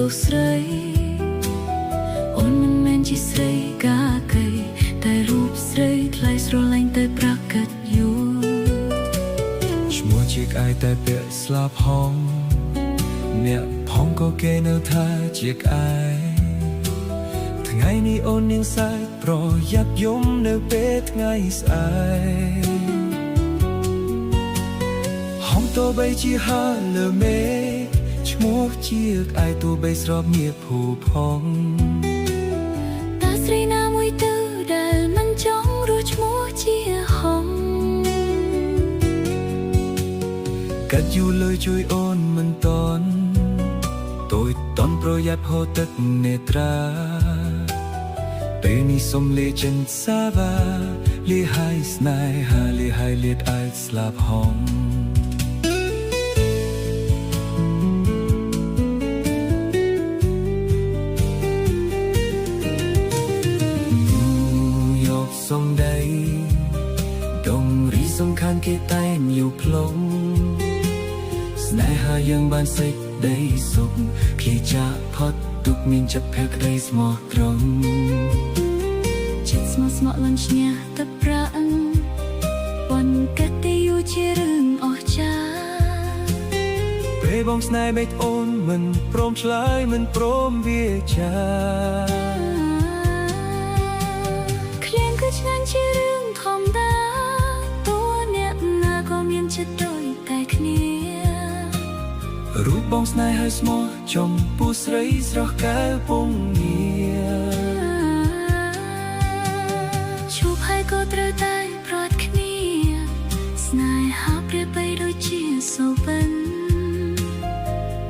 ទោស្រីអូនមិនមែនជាស្រីកាកៃតែរូបស្រីថ្លៃស្រឡាញ់តែប្រកាសយូរឈ្មោះជាក្អែកតែពាក់ស្លាប់ហងអ្នកផងក៏គេនៅថាជាក្អែកថ្ងៃនេះអូននាងសើចប្រយ័ត្នយំនៅពេលថ្ងៃស្អែកហងទោះបីជាហើរលើមេឃឈ្មោះជាក្អែកទោះបីស្របងារភូផងតើស្រីណាមួយទៅដែលមិនចង់រស់ឈ្មោះជាហងកាត់យូរលើជួយអូនមិនតន់តូចតន់ប្រយ័ត្នហូរទឹកនេត្រាពេលនេះសុំលេចិនសាវ៉ាលាហើយស្នេហាលាហើយលាតឯស្លាប់ហងយកសំដីដងរីសំខាន់គេតែnhiềuផ្លុំស្នេហាយើងបានសេចក្ដីសុខភ្លេចចាកផុតទុកមានចិត្តភក្ដីស្មោះត្រង់ចិត្តស្មោះស្ម័គ្រលន់ឈ្នះទឹកប្រាក់ប៉ុនកាត់តែយូរជារឿងអស្ចារ្យពេលបងស្នេហ៍បេះអូនមិនព្រមឆ្លើយមិនព្រមវាចាឃ្លានគឺឆ្ងាញ់ជារឿងធម្មតាតួអ្នកណាក៏មានចិត្តដូចតែគ្នារូបបងស្នេហ៍ហើយស្មោះចំពោះស្រីស្រស់កែវពងងារជួបហើយក៏ត្រូវតែប្រត់គ្នាស្នេហាប្រៀបបីដូចជាសូវិន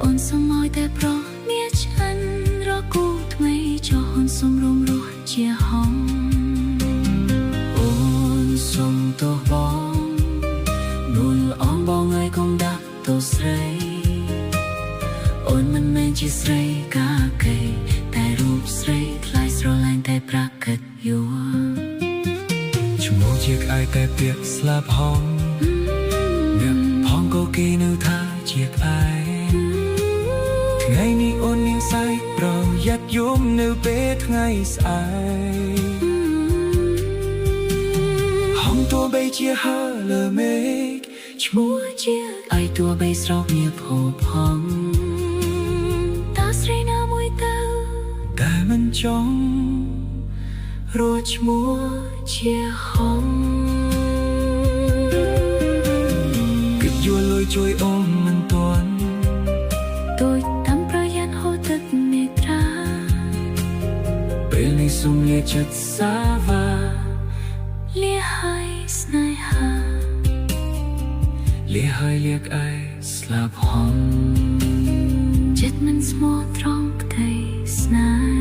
អូនសុំឲ្យតែប្រមាឆ្អិនរកគូថ្មីចុះអូនសុំរំរស់ជាហងអូនសុំទោះបងនួលអងបងឲ្យកុំដាក់ទោសស្រីអូនមិនមែនជាស្រីកាកៃតែរូបស្រីថ្លៃស្រឡាញ់តែប្រកាសយូរឈ្មោះជាក្អែកតែពាក្យស្លាប់ហងអ្នកផងក៏គេនៅថាជាក្អែកថ្ងៃនេះអូននាងសើចប្រយ័ត្នយំនៅពេលថ្ងៃស្អែកហងទោះបីជាហើរលើមេឃឈ្មោះជាក្អែកទោះបីស្រោបងារភោផងតែមិនចង់រស់ឈ្មោះជាហងគិតយួរលុយជួយអូនមិនទាន់តូចតាមប្រយ័ត្នហូរទឹកនេត្រាពេលនេះសុំលាចិត្តសាវ៉ាលាហើយស្នេហាលាហើយលាក្អែកស្លាប់ហងចិត្តមិនស្មោះត្រង់ក្តីស្នេហ៍